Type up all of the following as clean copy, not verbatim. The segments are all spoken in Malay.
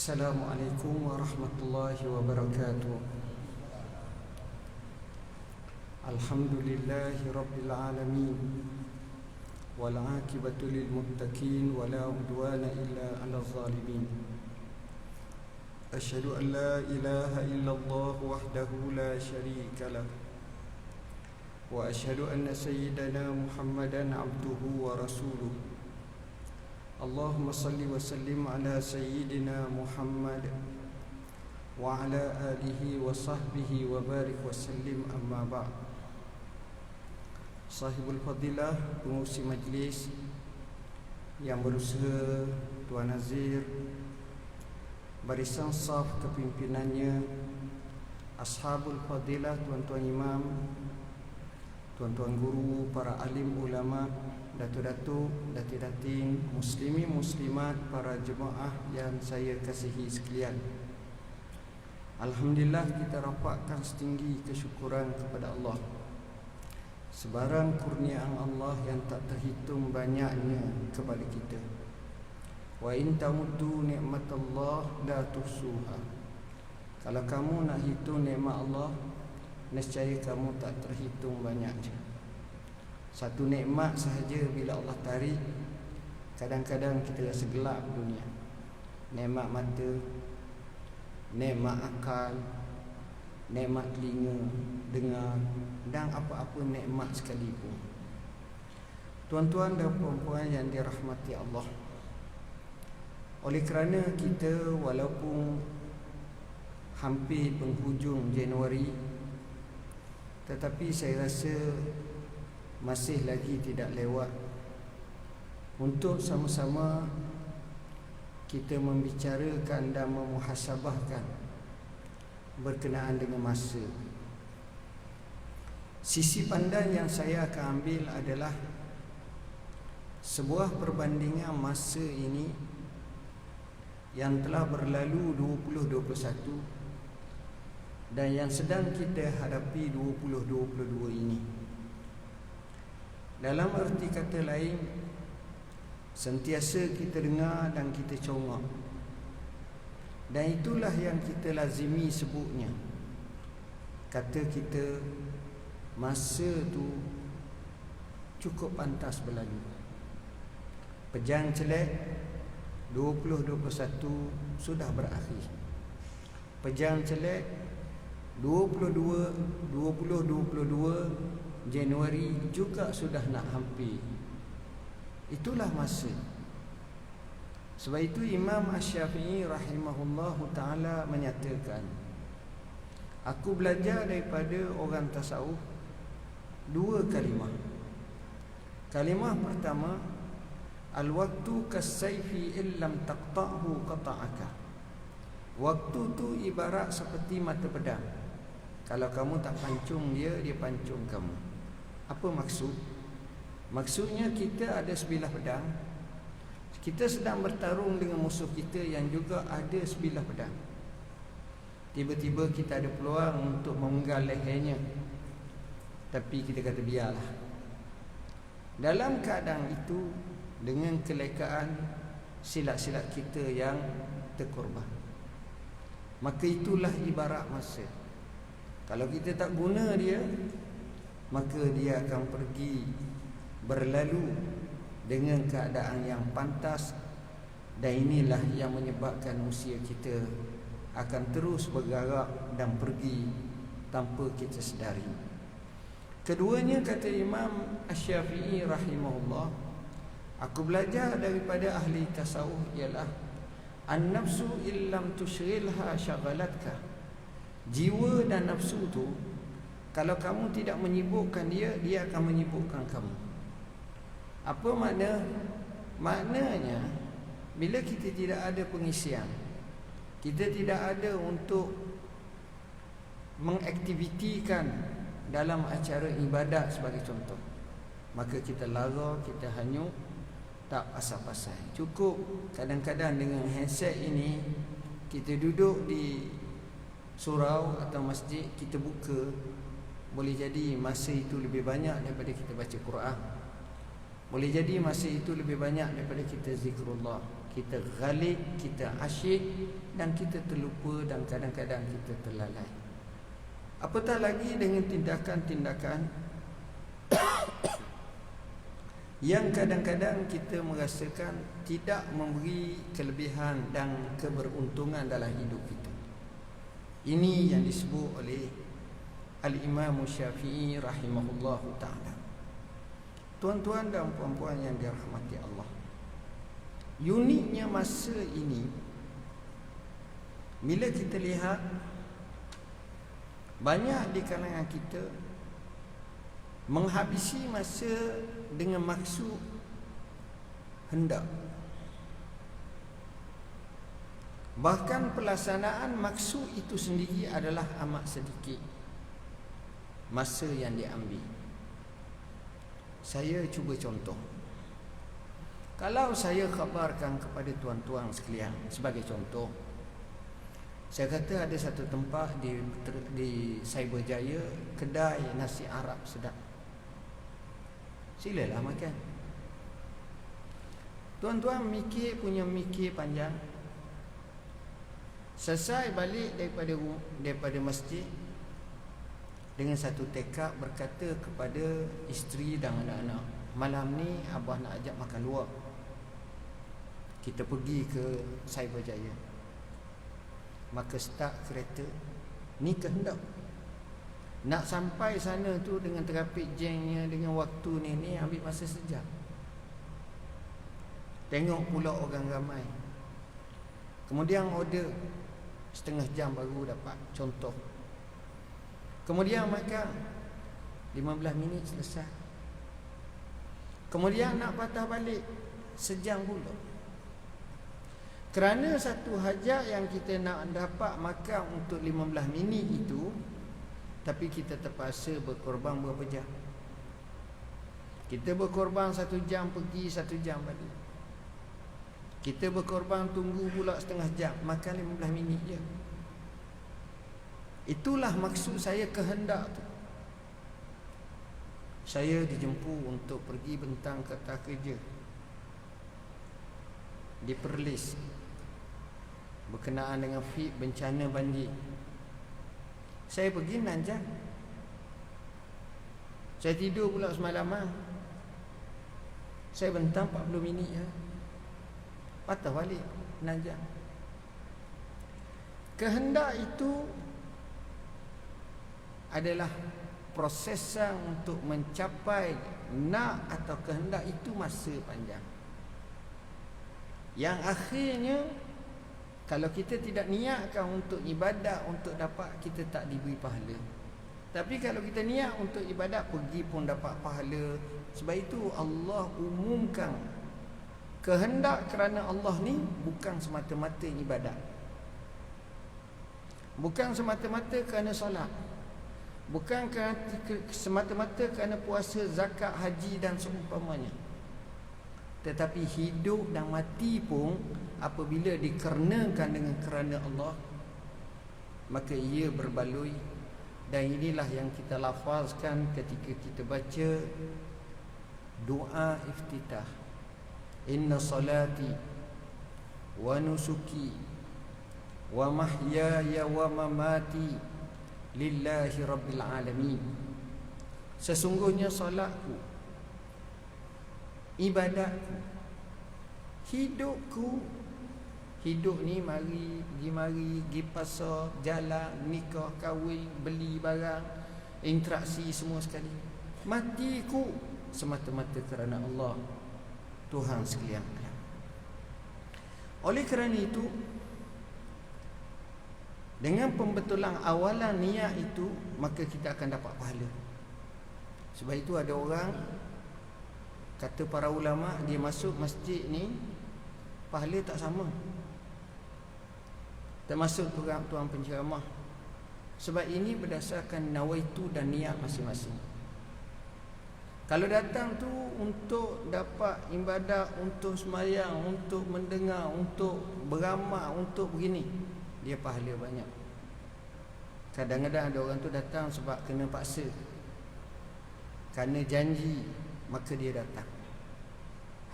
Assalamualaikum warahmatullahi wabarakatuh. Alhamdulillahi rabbil alamin, wal aqibatu lil muttaqin, wala udwana illa 'alal zalimin. Asyhadu an la ilaha illallah wahdahu la syarika lah, wa asyhadu anna sayyidana Muhammadan abduhu wa rasuluh. Allahumma salli wa sallim ala sayyidina Muhammad wa ala alihi wa sahbihi wa barik wa sallim, amma ba'd. Sahibul fadilah, pengurusi majlis, yang berusaha, Tuan Nazir, barisan saf kepimpinannya, ashabul fadilah, tuan-tuan imam, tuan-tuan guru, para alim ulama, datuk-datuk, datin-datin, muslimin muslimat, para jemaah yang saya kasihi sekalian. Alhamdulillah, kita rapatkan setinggi kesyukuran kepada Allah. Sebarang kurniaan Allah yang tak terhitung banyaknya kepada kita. Wa in tamuddu ni'matallah la tuhsuha. Kalau kamu nak hitung nikmat Allah, nescaya kamu tak terhitung banyaknya. Satu nikmat sahaja bila Allah tarik, kadang-kadang kita rasa gelap dunia. Nikmat mata, nikmat akal, nikmat telinga, dengar, dan apa-apa nikmat sekalipun. Tuan-tuan dan puan-puan yang dirahmati Allah, oleh kerana kita walaupun hampir penghujung Januari, tetapi saya rasa masih lagi tidak lewat untuk sama-sama kita membicarakan dan memuhasabahkan berkenaan dengan masa. Sisi pandang yang saya akan ambil adalah sebuah perbandingan masa ini yang telah berlalu 2021 dan yang sedang kita hadapi 2022 ini. Dalam erti kata lain, sentiasa kita dengar dan kita congak, dan itulah yang kita lazimi sebutnya. Kata kita, masa tu cukup pantas berlalu. Pejang celek 2021 sudah berakhir. Pejang celek 2022 Januari juga sudah nak hampir. Itulah masa. Sebab itu Imam Asy-Syafi'i rahimahullahu ta'ala menyatakan, aku belajar daripada orang tasawuf dua kalimah. Kalimah pertama, al-waktu kas-sayfi illam taqta'hu qata'aka. Waktu tu ibarat seperti mata pedang. Kalau kamu tak pancung dia, dia pancung kamu. Apa maksud? Maksudnya kita ada sebilah pedang. Kita sedang bertarung dengan musuh kita yang juga ada sebilah pedang. Tiba-tiba kita ada peluang untuk memenggal lehernya, tapi kita kata biarlah. Dalam keadaan itu, dengan kelekaan, silat-silat kita yang terkorban. Maka itulah ibarat masa. Kalau kita tak guna dia, maka dia akan pergi berlalu dengan keadaan yang pantas. Dan inilah yang menyebabkan usia kita akan terus bergerak dan pergi tanpa kita sedari. Keduanya, kata Imam Asy-Syafi'i rahimahullah, aku belajar daripada ahli tasawuf ialah an-nafsu illam tushghilha syagalatka. Jiwa dan nafsu tu, kalau kamu tidak menyibukkan dia, dia akan menyibukkan kamu. Apa makna? Maknanya, bila kita tidak ada pengisian, kita tidak ada untuk mengaktivitikan dalam acara ibadat sebagai contoh, maka kita lara, kita hanyut, tak pasal-pasal. Cukup kadang-kadang dengan handset ini, kita duduk di surau atau masjid, kita buka, boleh jadi masa itu lebih banyak daripada kita baca Quran. Boleh jadi masa itu lebih banyak daripada kita zikrullah, kita ghalib, kita asyik, dan kita terlupa, dan kadang-kadang kita terlalai. Apatah lagi dengan tindakan-tindakan yang kadang-kadang kita merasakan tidak memberi kelebihan dan keberuntungan dalam hidup kita. Ini yang disebut oleh Al-Imam Syafi'i rahimahullahu ta'ala. Tuan-tuan dan puan-puan yang dirahmati Allah, uniknya masa ini, bila kita lihat banyak di kalangan kita menghabisi masa dengan maksud hendak, bahkan pelaksanaan maksud itu sendiri adalah amat sedikit masa yang diambil. Saya cuba contoh. Kalau saya khabarkan kepada tuan-tuan sekalian, sebagai contoh, saya kata ada satu tempat di Cyberjaya, kedai nasi Arab sedap, silalah makan. Tuan-tuan mikir panjang. Selesai balik daripada masjid, dengan satu tekad berkata kepada isteri dan anak-anak, malam ni abah nak ajak makan luar, kita pergi ke Cyberjaya. Maka start kereta, ni kehendak. Nak sampai sana tu dengan trafik jamnya, dengan waktu ni ambil masa sejam. Tengok pula orang ramai, kemudian order setengah jam baru dapat, contoh. Kemudian makan 15 minit selesai. Kemudian nak patah balik sejam pula. Kerana satu hajat yang kita nak dapat makan untuk 15 minit itu, tapi kita terpaksa berkorban berapa jam? Kita berkorban 1 jam pergi, 1 jam balik. Kita berkorban tunggu pula setengah jam, makan 15 minit je. Itulah maksud saya kehendak tu. Saya dijemput untuk pergi bentang kata kerja di Perlis berkenaan dengan FIT bencana banjir. Saya pergi 6 jam. Saya tidur pula semalaman. Saya bentang 40 minit je, patah balik 6 jam. Kehendak itu adalah prosesan untuk mencapai nak atau kehendak itu masa panjang, yang akhirnya kalau kita tidak niatkan untuk ibadat untuk dapat, kita tak diberi pahala. Tapi kalau kita niat untuk ibadat, pergi pun dapat pahala. Sebab itu Allah umumkan kehendak kerana Allah ni bukan semata-mata ibadat, bukan semata-mata kerana solat, bukan semata-mata kerana puasa, zakat, haji dan seumpamanya. Tetapi hidup dan mati pun apabila dikarenakan dengan kerana Allah, maka ia berbaloi. Dan inilah yang kita lafazkan ketika kita baca doa iftitah, inna salati wa nusuki wa mahyaya wa mamati lillahi rabbil alamin. Sesungguhnya solatku, ibadatku, hidupku. Hidup ni mari, pergi pasar, jalan, nikah, kahwin, beli barang, interaksi semua sekali. Matiku semata-mata kerana Allah, Tuhan sekalian. Oleh kerana itu, dengan pembetulan awalan niat itu, maka kita akan dapat pahala. Sebab itu ada orang, kata para ulama, dia masuk masjid ni pahala tak sama, termasuk tuan penceramah. Sebab ini berdasarkan nawaitu dan niat masing-masing. Kalau datang tu untuk dapat ibadat, untuk sembahyang, untuk mendengar, untuk beramal, untuk begini, dia pahala banyak. Kadang-kadang ada orang tu datang sebab kena paksa, kerana janji, maka dia datang.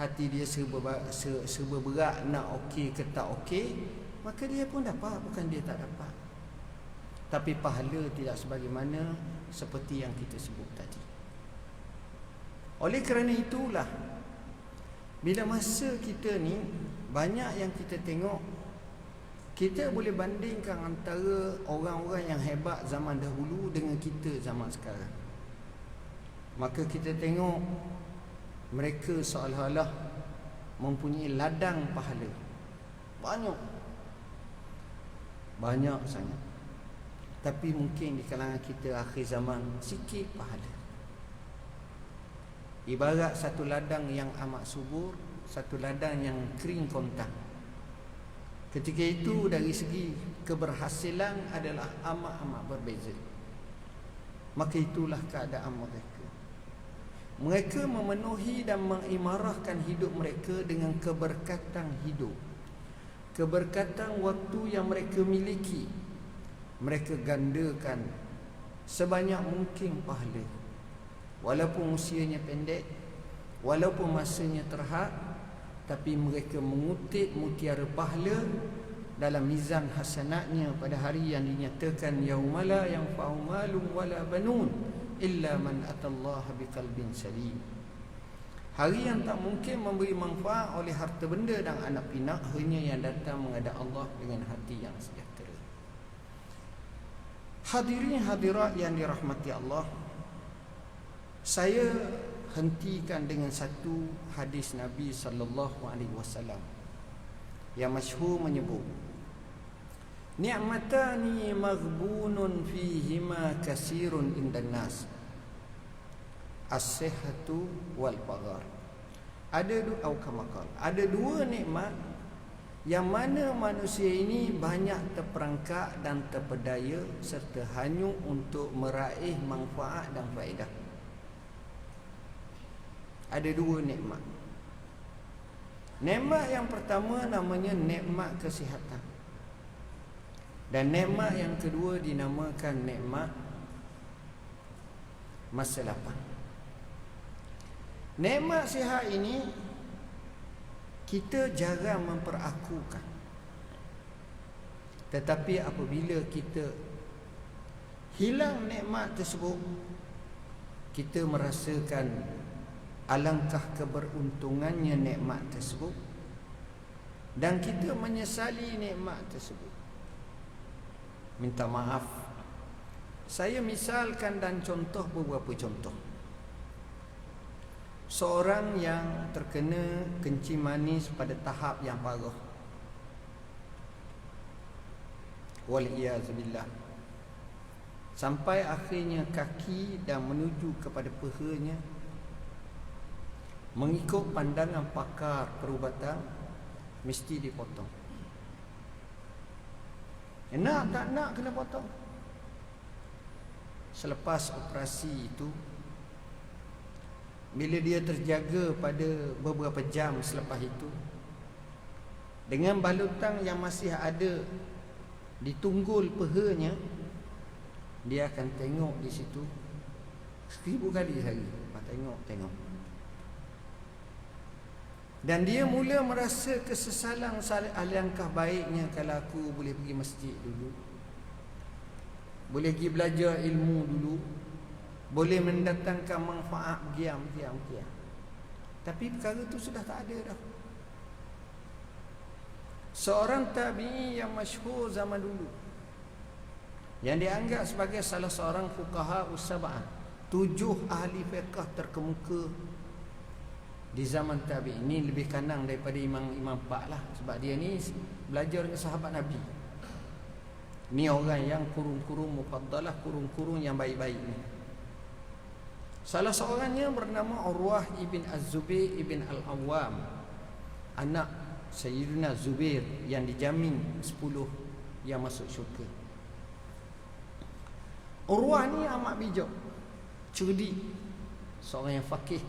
hati dia serba berat nak okey ke tak okey, maka dia pun dapat, bukan dia tak dapat. Tapi pahala tidak sebagaimana seperti yang kita sebut tadi. Oleh kerana itulah, bila masa kita ni banyak yang kita tengok, kita boleh bandingkan antara orang-orang yang hebat zaman dahulu dengan kita zaman sekarang. Maka kita tengok mereka seolah-olah mempunyai ladang pahala. Banyak sangat. Tapi mungkin di kalangan kita akhir zaman sikit pahala. Ibarat satu ladang yang amat subur, satu ladang yang kering kontang. Ketika itu dari segi keberhasilan adalah amat-amat berbeza. Maka itulah keadaan mereka. Mereka memenuhi dan mengimarahkan hidup mereka dengan keberkatan hidup, keberkatan waktu yang mereka miliki. Mereka gandakan sebanyak mungkin pahala. Walaupun usianya pendek, walaupun masanya terhad, tapi mereka mengutip mutiara pahala dalam mizan hasanatnya pada hari yang dinyatakan yaumala yanfa'u malun wala banun illa man atallaha biqalbin salim. Hari yang tak mungkin memberi manfaat oleh harta benda dan anak pinak, hanya yang datang menghadap Allah dengan hati yang sejahtera. Hadirin hadirat yang dirahmati Allah, saya hentikan dengan satu hadis Nabi sallallahu alaihi wasallam yang masyhur menyebut, ni'matani maghbunun fihima kasirun indan nas, as-sihhatu wal faghar. Ada dua nikmat yang mana manusia ini banyak terperangkap dan terpedaya serta hanyut untuk meraih manfaat dan faedah. Ada dua nikmat. Nikmat yang pertama namanya nikmat kesihatan. Dan nikmat yang kedua dinamakan nikmat masa lapang. Nikmat sihat ini kita jarang memperakukan. Tetapi apabila kita hilang nikmat tersebut, kita merasakan alangkah keberuntungannya nikmat tersebut dan kita menyesali nikmat tersebut. Minta maaf, saya misalkan dan contoh beberapa contoh. Seorang yang terkena kencing manis pada tahap yang parah, wal-iyazubillah, sampai akhirnya kaki dan menuju kepada pahanya, mengikut pandangan pakar perubatan, mesti dipotong. Nak tak nak kena potong. Selepas operasi itu, bila dia terjaga pada beberapa jam selepas itu, dengan balutan yang masih ada di tunggul pahanya, dia akan tengok di situ 1000 kali sehari. Tengok. Dan dia mula merasa kesesalan, alangkah baiknya kalau aku boleh pergi masjid dulu, boleh pergi belajar ilmu dulu, boleh mendatangkan manfaat giam. Tapi perkara itu sudah tak ada dah. Seorang tabi'i yang masyhur zaman dulu, yang dianggap sebagai salah seorang fuqaha us-sab'ah, 7 ahli fiqh terkemuka di zaman tabi'in. Ini lebih kanang daripada imam 4 lah, sebab dia ni belajar dengan sahabat Nabi. Ni orang yang kurung-kurung mufaddalah, kurung-kurung yang baik-baik ni. Salah seorangnya bernama Urwah ibn Az-Zubair ibn Al-Awwam, anak Sayyidina Zubair yang dijamin 10 yang masuk syurga. Urwah ni amat bijak, cerdik, seorang yang faqih,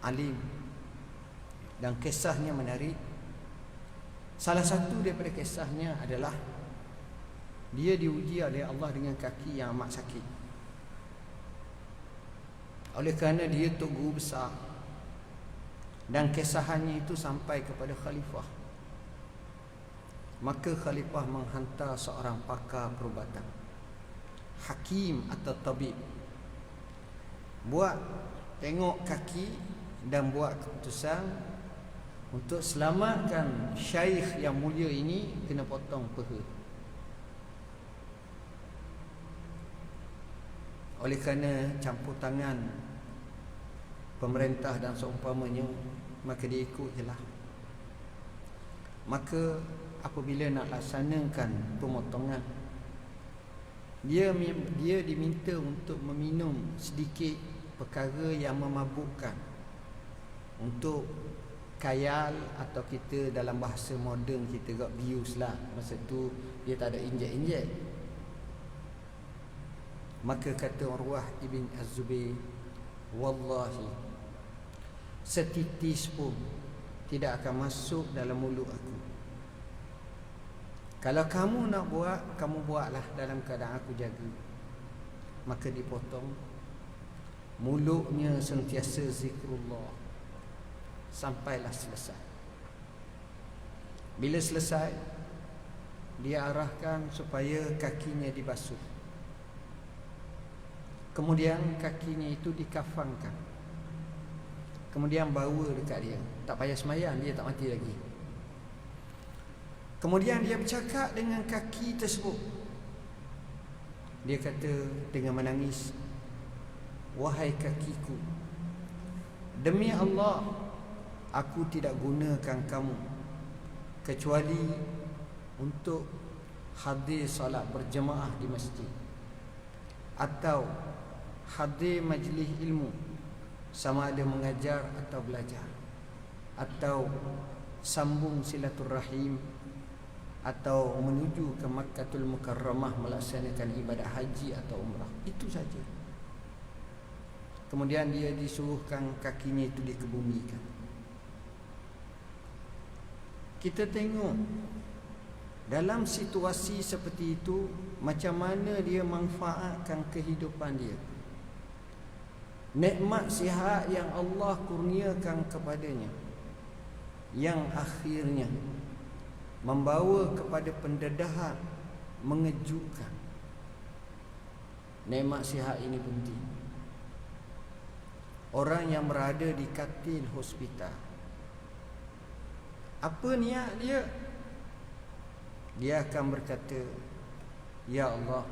alim, dan kisahnya menarik. Salah satu daripada kisahnya adalah dia diuji oleh Allah dengan kaki yang amat sakit. Oleh kerana dia tok guru besar, dan kesahannya itu sampai kepada khalifah. Maka khalifah menghantar seorang pakar perubatan, hakim atau tabib, buat tengok kaki dan buat keputusan untuk selamatkan syekh yang mulia ini kena potong peha. Oleh kerana campur tangan pemerintah dan seumpamanya, maka dia ikut je lah. Maka apabila nak laksanakan pemotongan, dia diminta untuk meminum sedikit perkara yang memabukkan, untuk khayal, atau kita dalam bahasa moden kita got bius lah. Masa tu dia tak ada injek-injek. Maka kata Urwah ibn Az-Zubair, wallahi setitis pun tidak akan masuk dalam mulut aku. Kalau kamu nak buat, kamu buatlah dalam keadaan aku jaga. Maka dipotong. Mulutnya sentiasa zikrullah sampailah selesai. Bila selesai, dia arahkan supaya kakinya dibasuh. Kemudian kakinya itu dikafankan. Kemudian bawa dekat dia. Tak payah semayang, dia tak mati lagi. Kemudian dia bercakap dengan kaki tersebut. Dia kata dengan menangis, wahai kakiku, demi Allah, aku tidak gunakan kamu kecuali untuk hadir salat berjemaah di masjid, atau hadir majlis ilmu, sama ada mengajar atau belajar, atau sambung silaturrahim, atau menuju ke Makkahul Mukarramah melaksanakan ibadah haji atau umrah. Itu saja. Kemudian dia disuruhkan kakinya itu dikebumikan. Kita tengok dalam situasi seperti itu, macam mana dia manfaatkan kehidupan dia. Nikmat sihat yang Allah kurniakan kepadanya, yang akhirnya membawa kepada pendedahan mengejutkan. Nikmat sihat ini penting. Orang yang berada di katil hospital, apa niat dia? Dia akan berkata, ya Allah,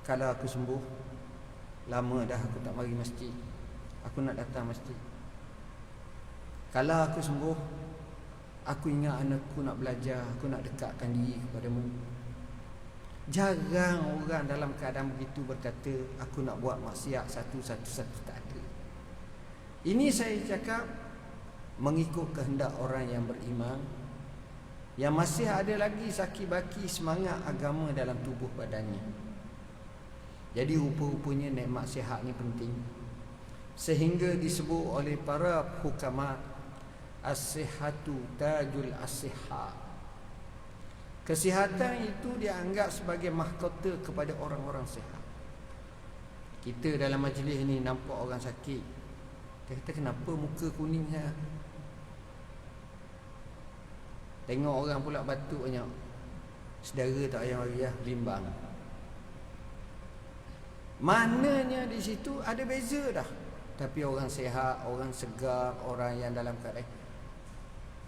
kalau aku sembuh, lama dah aku tak mari masjid, aku nak datang masjid. Kalau aku sembuh, aku ingat anakku nak belajar, aku nak dekatkan diri kepadamu. Jarang orang dalam keadaan begitu berkata, aku nak buat maksiat satu, tak ada. Ini saya cakap mengikut kehendak orang yang beriman, yang masih ada lagi saki-baki semangat agama dalam tubuh badannya. Jadi rupa-rupanya nikmat sihat ni penting, sehingga disebut oleh para hukama, as-sihhatu tajul as-sihha. Kesihatan itu dianggap sebagai mahkota kepada orang-orang sihat. Kita dalam majlis ni nampak orang sakit, dia kata, kenapa muka kuning saya? Tengok orang pula batuk banyak, saudara tak payah mari lah, bimbang. Maknanya di situ ada beza dah. Tapi orang sihat, orang segar, orang yang dalam keadaan,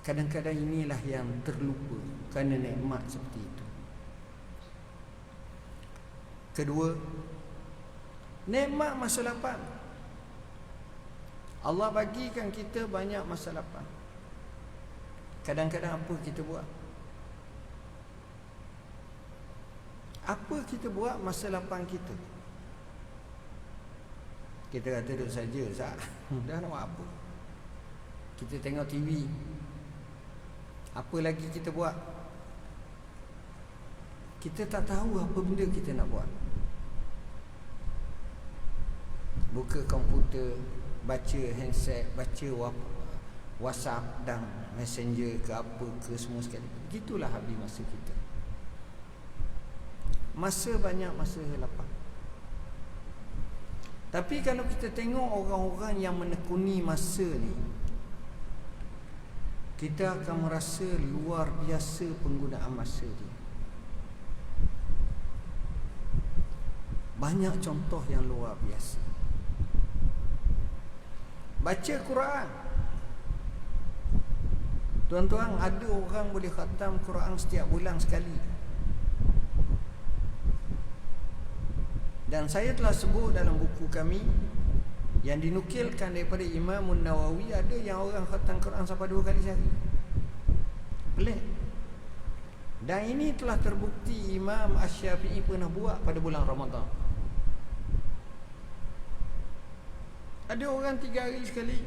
kadang-kadang inilah yang terlupa kerana nikmat seperti itu. Kedua, nikmat masa lapang. Allah bagikan kita banyak masa lapang. Kadang-kadang apa kita buat? Apa kita buat masa lapang kita? Kita kata duduk saja, Zak. Dah nak buat apa? Kita tengok TV. Apa lagi kita buat? Kita tak tahu apa benda kita nak buat. Buka komputer, baca handset, baca WhatsApp dan Messenger ke apa ke semua sekali. Begitulah habis masa kita. Masa banyak, masa lapang. Tapi kalau kita tengok orang-orang yang menekuni masa ni, kita akan merasa luar biasa penggunaan masa dia. Banyak contoh yang luar biasa. Baca Quran. Tuan-tuan, ada orang boleh khatam Quran setiap bulan sekali. Dan saya telah sebut dalam buku kami yang dinukilkan daripada Imam Nawawi, ada yang orang khatam Quran sampai 2 kali sehari. Pelik. Dan ini telah terbukti Imam Asy-Syafi'i pernah buat pada bulan Ramadan. Ada orang 3 hari sekali,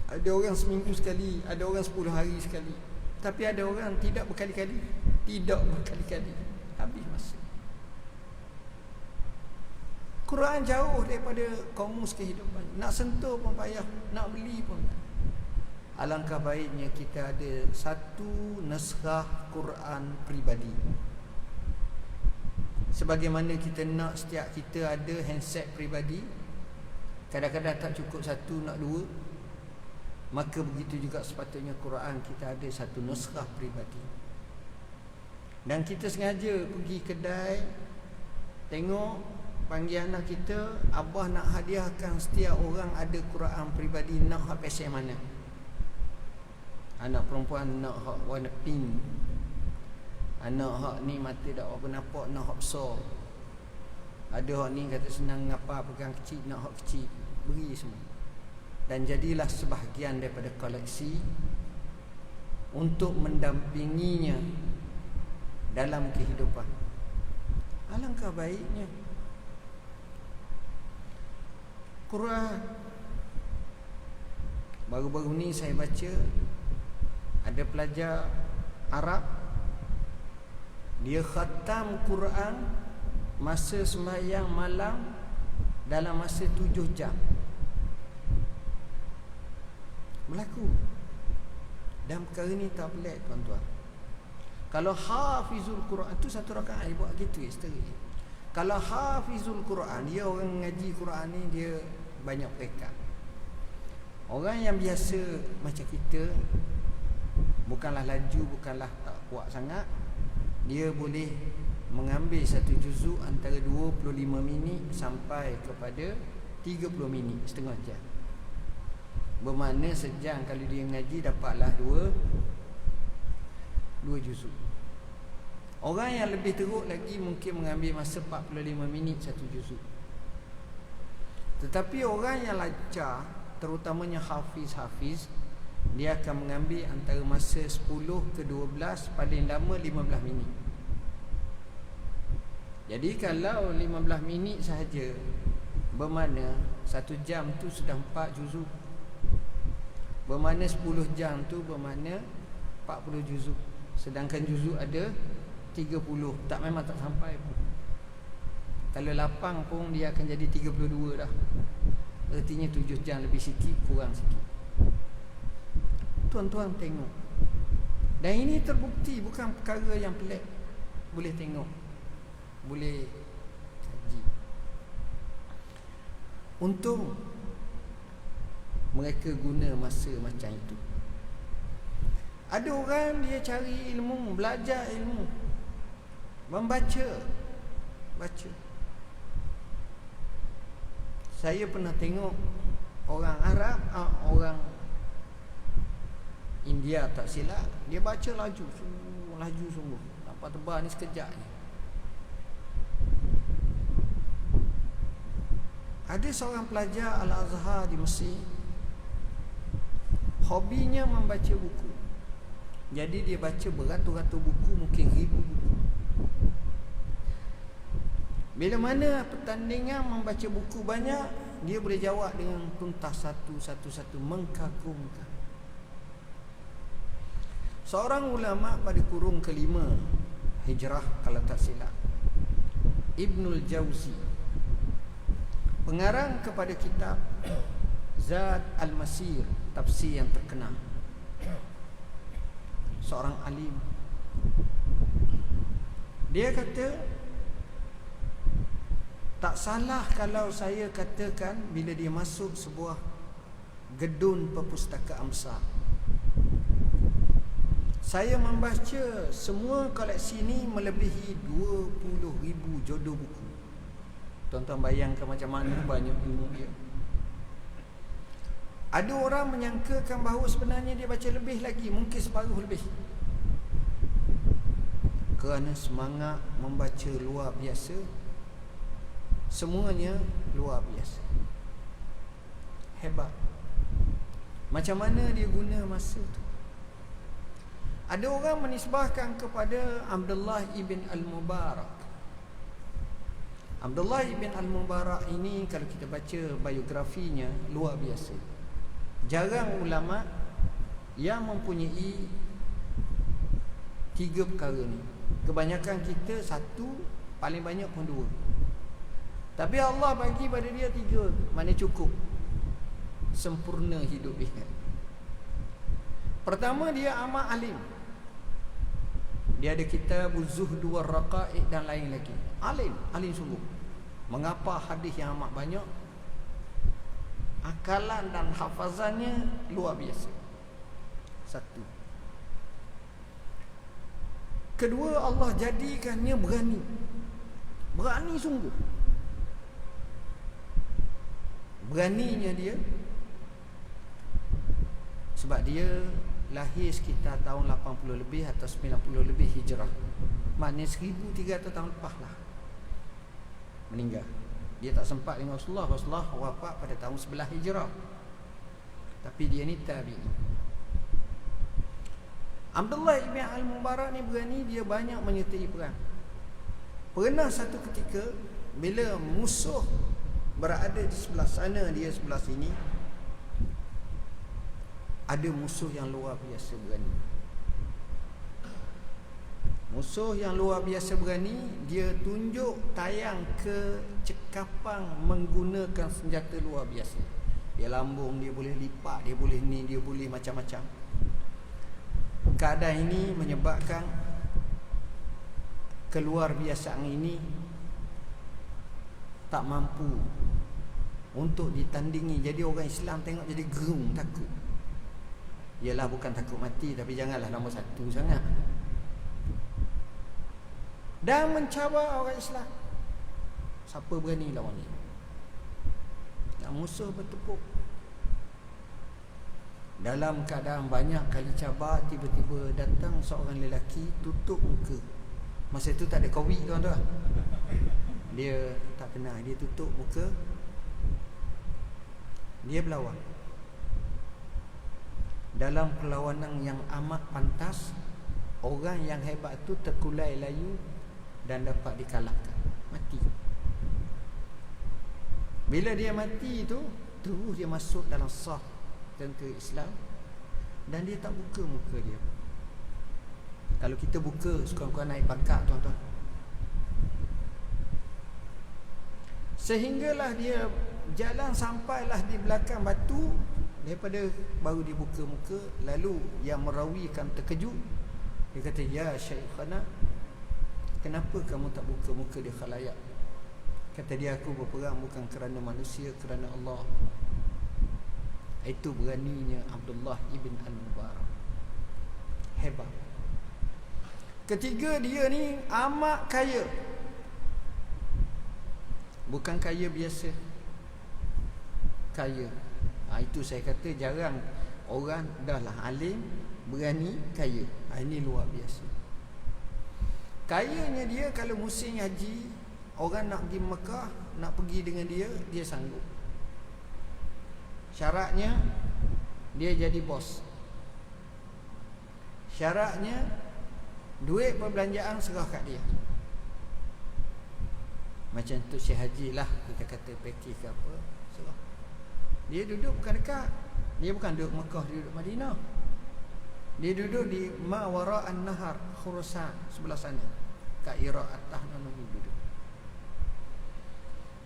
ada orang seminggu sekali, ada orang 10 hari sekali. Tapi ada orang tidak berkali-kali. Tidak berkali-kali. Habis masa. Quran jauh daripada kamus kehidupan. Nak sentuh pun payah, nak beli pun. Alangkah baiknya kita ada satu naskah Quran peribadi. Sebagaimana kita nak setiap kita ada handset peribadi, kadang-kadang tak cukup satu, nak 2. Maka begitu juga sepatutnya Quran kita ada satu naskah peribadi. Dan kita sengaja pergi kedai, tengok, panggil anak kita, abah nak hadiahkan setiap orang ada Quran peribadi, nak hak pesen mana? Anak perempuan nak hak warna pink, anak hak ni mata tak apa nampak, nak hak besar. Ada hak ni kata senang ngapa pegang kecil, nak hak kecil. Beri semua. Dan jadilah sebahagian daripada koleksi untuk mendampinginya dalam kehidupan. Alangkah baiknya Quran. Baru-baru ni saya baca, ada pelajar Arab, dia khatam Quran masa sembahyang malam dalam masa 7 jam. Berlaku. Dan perkara ni tak pelik, tuan-tuan. Kalau hafizul Quran tu satu rakaat dia buat gitu isteri. Kalau hafizul Quran, dia orang ngaji Quran ni dia banyak pekat. Orang yang biasa macam kita, bukanlah laju, bukanlah tak kuat sangat, dia boleh mengambil satu juzuk antara 25 minit sampai kepada 30 minit, setengah jam. Bermakna sejam kalau dia ngaji dapatlah 2 juzuk. Orang yang lebih teruk lagi mungkin mengambil masa 45 minit satu juzuk. Tetapi orang yang lancar, terutamanya hafiz, dia akan mengambil antara masa 10 ke 12, paling lama 15 minit. Jadi kalau 15 minit sahaja, bermakna 1 jam tu sudah 4 juzuk. Bermakna 10 jam tu bermakna 40 juzuk. Sedangkan juzuk ada 30, tak, memang tak sampai pun. Kalau lapang pun dia akan jadi 32 dah. Artinya 7 jam lebih sikit, kurang sikit. Tuan-tuan tengok. Dan ini terbukti, bukan perkara yang pelik. Boleh tengok, boleh kaji. Untung mereka guna masa macam itu. Ada orang dia cari ilmu, belajar ilmu, membaca, baca. Saya pernah tengok orang Arab, orang India tak silap, dia baca laju sungguh. Dapat tebal ni sekejap ni. Ada seorang pelajar Al-Azhar di Mesir, hobinya membaca buku. Jadi dia baca beratus-ratus buku, mungkin 1000 buku. Bila mana pertandingan membaca buku banyak, dia boleh jawab dengan tuntas satu-satu, mengkagumkan. Seorang ulama pada kurung ke-5 Hijrah kalau tak silap, Ibnul Jauzi, pengarang kepada kitab Zad Al-Masir, tafsir yang terkenal, seorang alim. Dia kata, tak salah kalau saya katakan bila dia masuk sebuah gedung perpustakaan besar, Saya membaca semua koleksi ni melebihi 20,000 jodoh buku. Tuan-tuan bayangkan macam mana banyak ilmu dia. Ada orang menyangkakan bahawa sebenarnya dia baca lebih lagi, mungkin separuh lebih. Kerana semangat membaca luar biasa. Semuanya luar biasa. Hebat. Macam mana dia guna masa tu? Ada orang menisbahkan kepada Abdullah ibn al-Mubarak. Abdullah ibn al-Mubarak ini kalau kita baca biografinya luar biasa. Jarang ulama yang mempunyai 3 perkara ni. Kebanyakan kita 1, paling banyak pun 2. Tapi Allah bagi pada dia 3, mana cukup. Sempurna hidup dia. Pertama, dia amat alim. Dia ada kitab Zuhd wa Raqaiq dan lain lagi. Alim sungguh. Mengapa hadis yang amat banyak? Akalan dan hafazannya luar biasa. 1. Kedua, Allah jadikannya berani. Berani sungguh. Beraninya dia sebab dia lahir sekitar tahun 80 lebih atau 90 lebih hijrah. Maknanya 1300 tahun lepas lah meninggal. Dia tak sempat dengan Rasulullah. Rasulullah wafat pada tahun 11 hijrah. Tapi dia ni tabi'in. Abdullah ibn al-Mubarak ni berani, dia banyak menyertai perang. Pernah satu ketika bila musuh berada di sebelah sana, dia sebelah sini, ada musuh yang luar biasa berani. Musuh yang luar biasa berani, dia tunjuk tayang kecekapan menggunakan senjata luar biasa. Dia lambung, dia boleh lipat, dia boleh ni, dia boleh macam-macam. Keadaan ini menyebabkan keluar biasaan ini tak mampu untuk ditandingi. Jadi orang Islam tengok jadi gerung, takut. Ialah bukan takut mati, tapi janganlah nombor 1 sangat. Dan mencabar orang Islam. Siapa berani lawan ni? Dan musuh bertepuk. Dalam keadaan banyak kali cabar, tiba-tiba datang seorang lelaki tutup muka. Masa itu tak ada COVID, tuan-tuan. Dia tak kenal, dia tutup muka. Dia berlawan. Dalam perlawanan yang amat pantas, orang yang hebat tu terkulai layu dan dapat dikalahkan. Mati. Bila dia mati tu, terus dia masuk dalam saf tentera Islam dan dia tak buka muka dia. Kalau kita buka, sekurang-kurang naik pangkat, tuan-tuan. Sehinggalah dia jalan sampailah di belakang batu. Daripada baru dibuka muka, lalu yang merawikan terkejut. Dia kata, "Ya Syekhana, kenapa kamu tak buka muka di khalayak?" Kata dia, "Aku berperang bukan kerana manusia, kerana Allah." Itu beraninya Abdullah ibn al-Mubarak. Hebat. Ketiga, dia ni amat kaya. Bukan kaya biasa, kaya. Itu saya kata jarang orang dah lah alim, berani, kaya. Ini luar biasa. Kayanya dia, kalau musim haji, orang nak pergi Mekah, nak pergi dengan dia, dia sanggup. Syaratnya dia jadi bos. Syaratnya duit perbelanjaan serah kat dia. Macam tu Syekh Haji lah, kita kata package ke apa, serah. Dia duduk bukan dekat. Dia bukan duduk Mekah, dia duduk Madinah. Dia duduk di Mawara an-Nahar, Khurasan, sebelah sana. Kat Iraq atas mana duduk.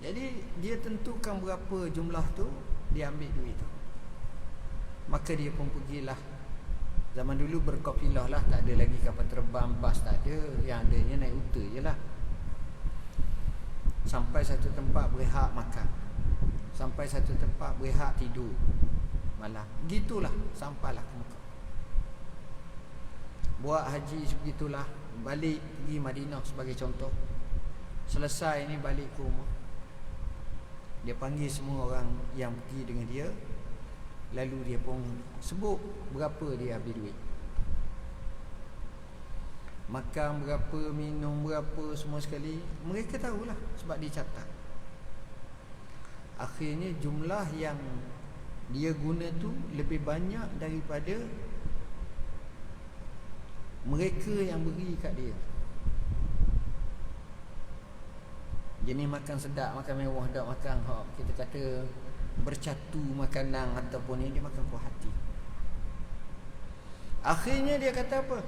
Jadi dia tentukan berapa jumlah tu, dia ambil duit tu. Maka dia pun pergilah. Zaman dulu berkafilah lah, tak ada lagi kapal terbang, bas tak ada. Yang adanya naik unta je lah. Sampai satu tempat berehat makan, sampai satu tempat berehat tidur malam. Gitulah sampailah ke Mekah. buat haji sebegitulah, balik pergi Madinah sebagai contoh. Selesai ni balik ke rumah, dia panggil semua orang yang pergi dengan dia, lalu dia pun sebut berapa dia habis duit, makan berapa, minum berapa, semua sekali. Mereka tahulah sebab dia catat. Akhirnya jumlah yang dia guna tu lebih banyak daripada mereka yang beri kat dia. Jenis makan sedap, makan mewah, tak makan kita kata bercatu makanan ataupun ni, dia makan puas hati. Akhirnya dia kata apa?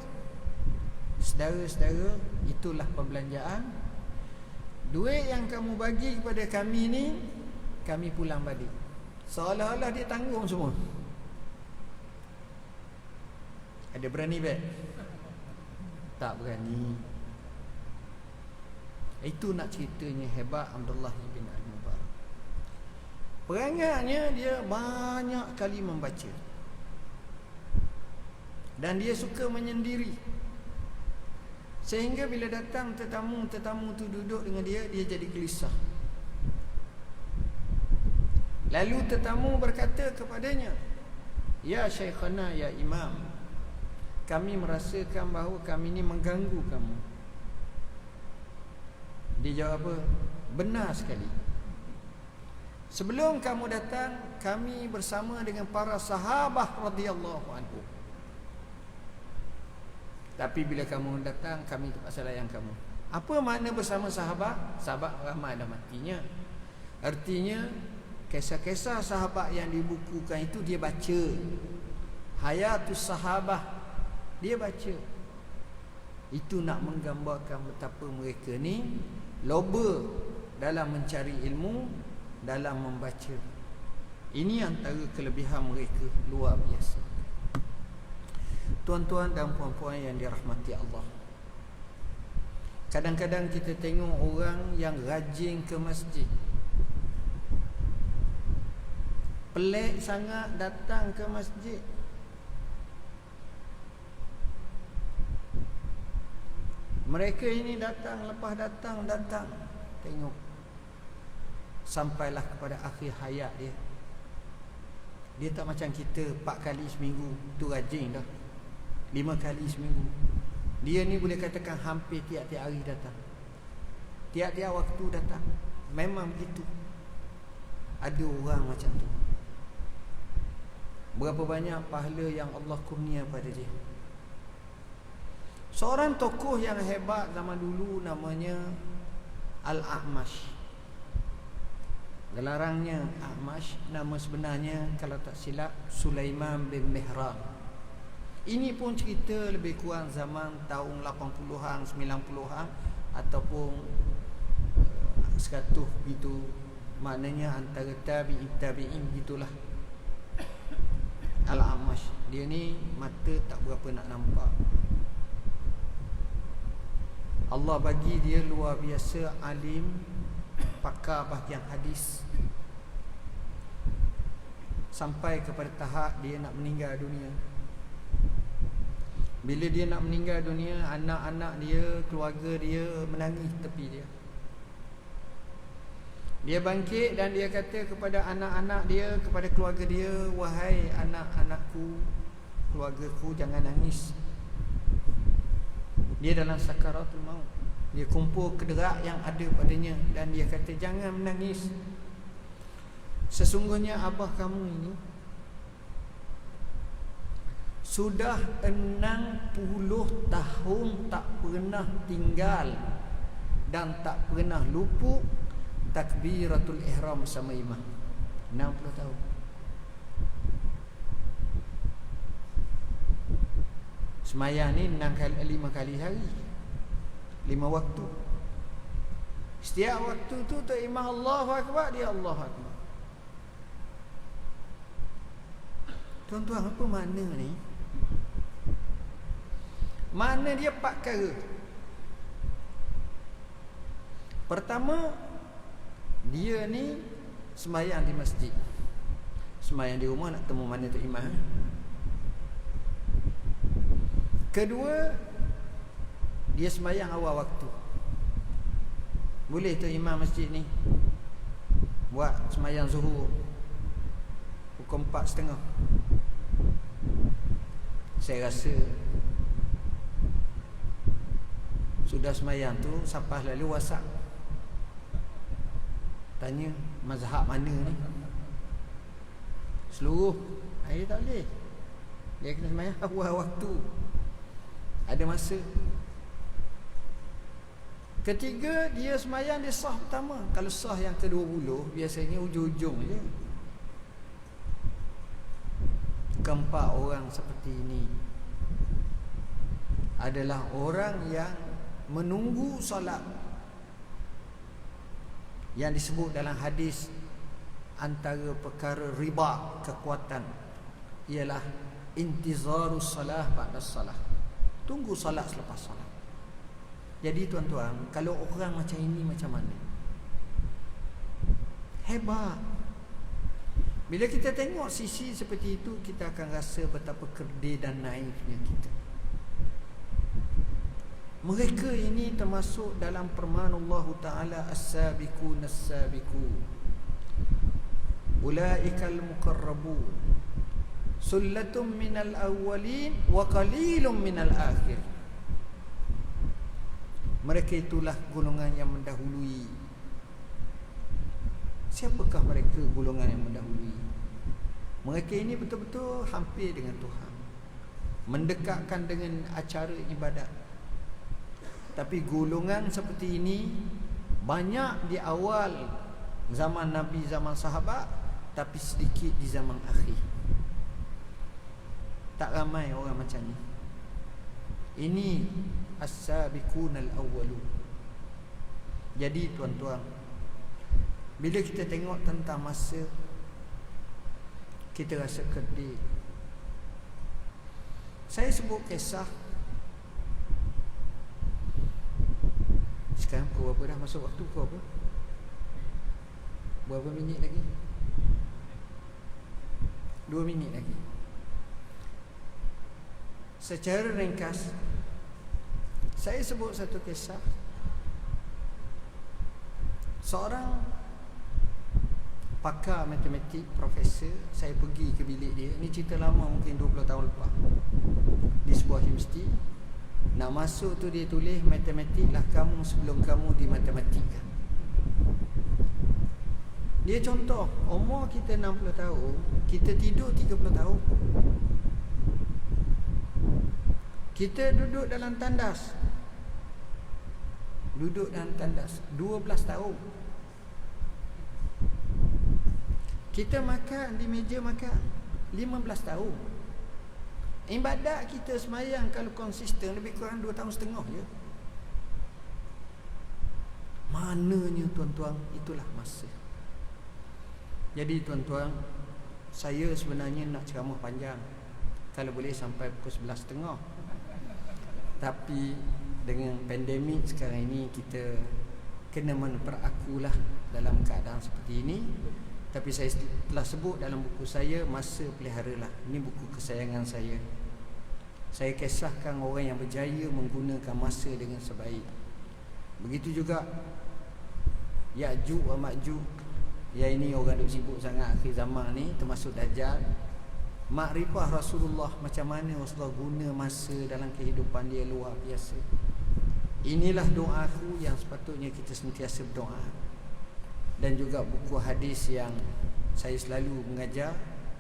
Saudara-saudara, itulah perbelanjaan. Duit yang kamu bagi kepada kami ni, kami pulang balik. Seolah-olah dia tanggung semua. Ada berani bet? Tak berani. Itu nak ceritanya hebat Abdullah bin Al-Mubarak. Perangatnya dia banyak kali membaca, dan dia suka menyendiri, sehingga bila datang tetamu tu duduk dengan dia, dia jadi gelisah. Lalu tetamu berkata kepadanya, "Ya Syekhana, ya Imam, kami merasakan bahawa kami ni mengganggu kamu." Dia jawab apa? "Benar sekali. Sebelum kamu datang, kami bersama dengan para sahabat radhiyallahu anhu. Tapi bila kamu datang, kami terpaksa layan kamu." Apa makna bersama sahabat? Sahabat ramai dah matinya. Artinya kisah-kisah sahabat yang dibukukan itu dia baca. Hayatus sahabah dia baca. Itu nak menggambarkan betapa mereka ni loba dalam mencari ilmu, dalam membaca. Ini antara kelebihan mereka luar biasa. Tuan-tuan dan puan-puan yang dirahmati Allah, kadang-kadang kita tengok orang yang rajin ke masjid, pelik sangat datang ke masjid. Mereka ini datang, lepas datang, tengok sampailah kepada akhir hayat dia. Dia tak macam kita 4 kali seminggu, tu rajin dah. 5 kali seminggu. Dia ni boleh katakan hampir tiap-tiap hari datang, tiap-tiap waktu datang. Memang begitu. Ada orang macam tu. Berapa banyak pahala yang Allah kurnia pada dia. Seorang tokoh yang hebat zaman dulu namanya Al-A'mash. Gelarangnya A'mash, nama sebenarnya kalau tak silap Sulaiman bin Mihran. Ini pun cerita lebih kurang zaman tahun 80-an, 90-an ataupun 100 gitu. Maknanya antara tabi'in gitulah. Al-A'mash, dia ni mata tak berapa nak nampak. Allah bagi dia luar biasa alim, pakar bahagian hadis, sampai kepada tahap dia nak meninggal dunia. Bila dia nak meninggal dunia, anak-anak dia, keluarga dia menangis tepi dia. Dia bangkit dan dia kata kepada anak-anak dia, kepada keluarga dia, "Wahai anak-anakku, keluargaku, jangan nangis." Dia dalam sakaratul maut. Dia kumpul kederak yang ada padanya dan dia kata, "Jangan menangis. Sesungguhnya abah kamu ini sudah 60 tahun tak pernah tinggal dan tak pernah luput takbiratul ihram bersama imam." 60 tahun. Semayang ni 5 kali hari, 5 waktu. Setiap waktu tu tak imam Allahu Akbar, dia Allahu Akbar. Tuan-tuan, apa makna ni? Makna dia 4 perkara. Pertama, dia ni semayang di masjid. Semayang di rumah nak temu mana tu imam. Kedua, dia sembahyang awal waktu. Boleh tu imam masjid ni buat sembahyang zuhur pukul 4.30. Saya rasa sudah sembahyang tu sampai lalu WhatsApp tanya mazhab mana ni. Seluruh dia tak boleh. Dia kena sembahyang awal waktu, ada masa. Ketiga, dia sembahyang di sah pertama. Kalau sah yang ke-20 biasanya ujung-ujung je. Keempat orang seperti ini adalah orang yang menunggu solat, yang disebut dalam hadis antara perkara riba kekuatan ialah intizarus salah ba'da salah. Tunggu solat selepas solat. Jadi tuan-tuan, kalau orang macam ini macam mana? Hebat. Bila kita tengok sisi seperti itu, kita akan rasa betapa kerdil dan naifnya kita. Mereka ini termasuk dalam firman Allah Ta'ala, as-sabiqun as-sabiqun ulaikal muqarrabun sullatum minal awwalin wa qalilum minal akhir. Mereka itulah golongan yang mendahului. Siapakah mereka golongan yang mendahului? Mereka ini betul-betul hampir dengan Tuhan, mendekatkan dengan acara ibadat. Tapi golongan seperti ini banyak di awal zaman Nabi, zaman sahabat, tapi sedikit di zaman akhir. Tak ramai orang macam ni. Ini as-sabiqun al-awwalun. Jadi tuan-tuan, bila kita tengok tentang masa, kita rasa kerdil. Saya sebut kisah. Sekarang pukul berapa dah? Masuk waktu pukul berapa? Berapa minit lagi? 2 minit lagi. Secara ringkas, saya sebut satu kisah. Seorang pakar matematik, profesor, saya pergi ke bilik dia. Ini cerita lama, mungkin 20 tahun lepas. Di sebuah universiti. Nak masuk tu dia tulis, matematiklah kamu sebelum kamu di matematika. Dia contoh, umur kita 60 tahun, kita tidur 30 tahun. Kita duduk dalam tandas, 12 tahun. Kita makan di meja makan 15 tahun. Ibadat kita semayang kalau konsisten lebih kurang 2 tahun setengah je. Mananya tuan-tuan, itulah masa. Jadi tuan-tuan, saya sebenarnya nak ceramah panjang, kalau boleh sampai pukul 11.30. Tapi dengan pandemik sekarang ini, kita kena memperakulah dalam keadaan seperti ini. Tapi saya telah sebut dalam buku saya, Masa Peliharalah. Ini buku kesayangan saya. Saya kisahkan orang yang berjaya menggunakan masa dengan sebaik. Begitu juga Ya'juj wa Ma'juj. Ya, ini orang duk sibuk sangat akhir zaman ni, termasuk Dajjal. Makrifah Rasulullah, macam mana Rasulullah guna masa dalam kehidupan dia, luar biasa. Inilah doaku yang sepatutnya kita sentiasa berdoa. Dan juga buku hadis yang saya selalu mengajar,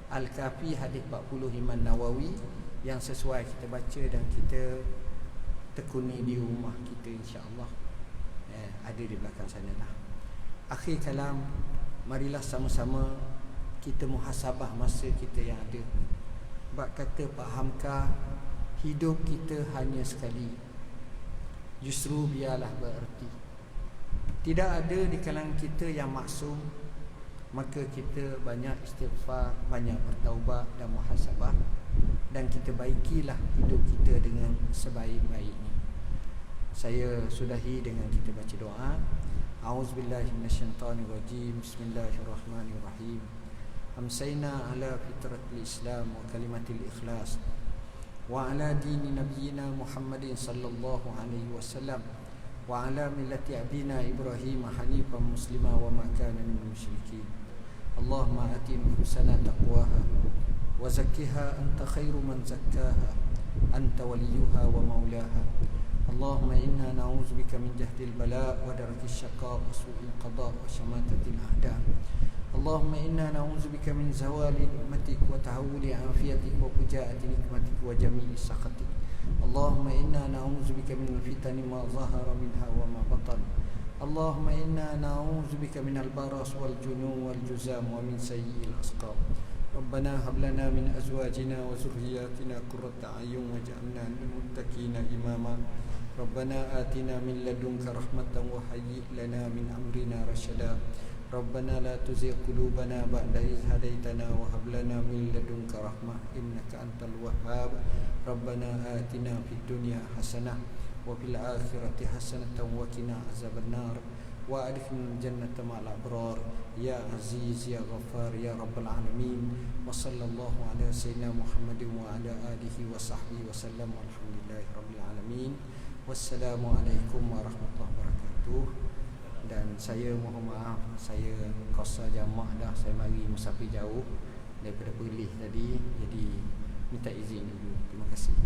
Al-Kafi hadis 40 Imam Nawawi, yang sesuai kita baca dan kita tekuni di rumah kita, insya-Allah. Ada di belakang sana lah. Akhir kalam, marilah sama-sama kita muhasabah masa kita yang ada. Bab kata Pak Hamka, hidup kita hanya sekali. Justru biarlah bererti. Tidak ada di kalangan kita yang maksum. Maka kita banyak istighfar, banyak bertaubat dan muhasabah, dan kita baikilah hidup kita dengan sebaik-baiknya. Saya sudahi dengan kita baca doa. A'udzubillahi minasyaitonirrajim. Bismillahirrahmanirrahim. Amsayna ala fitratil Islam wa kalimatil ikhlas. وعلى دين نبينا محمد صلى الله عليه وسلم وعلى ملة أبينا إبراهيم حنيفا مسلما وما كان من المشركين اللهم آت نفوسنا تقواها وزكها أنت خير من زكاها أنت وليها ومولاها اللهم إنا نعوذ بك من جهد البلاء ودرك الشقاء وسوء القضاء وشماتة الأعداء اللهم إنا نعوذ بك من زوال نعمتك وتحول عافيتك وفجاءة نقمتك وجميع سخطك اللهم إنا نعوذ بك من الفتن ما ظهر منها وما بطن اللهم إنا نعوذ بك من البرص والجنون والجزام ومن سيء الأسقام ربنا هب لنا من أزواجنا وذرياتنا قرة أعين واجعلنا للمتقين إماما ربنا آتنا من لدنك رحمة وهيئ لنا من أمرنا رشدا ربنا لا تزغ قلوبنا بعد إذ هديتنا وهب لنا من لدنك رحمة إنك أنت الوهاب ربنا آتنا في الدنيا حسنة وفي الآخرة حسنة وقنا عذاب النار وأدخلنا الجنة مع الأبرار يا عزيز يا غفار يا رب العالمين وصلى الله على سيدنا محمد وعلى آله وصحبه وسلم والحمد لله رب العالمين والسلام عليكم warahmatullahi wabarakatuh. Dan saya mohon maaf, saya qasar jamak dah, saya mari musafir jauh daripada Perlis tadi, jadi minta izin dulu. Terima kasih.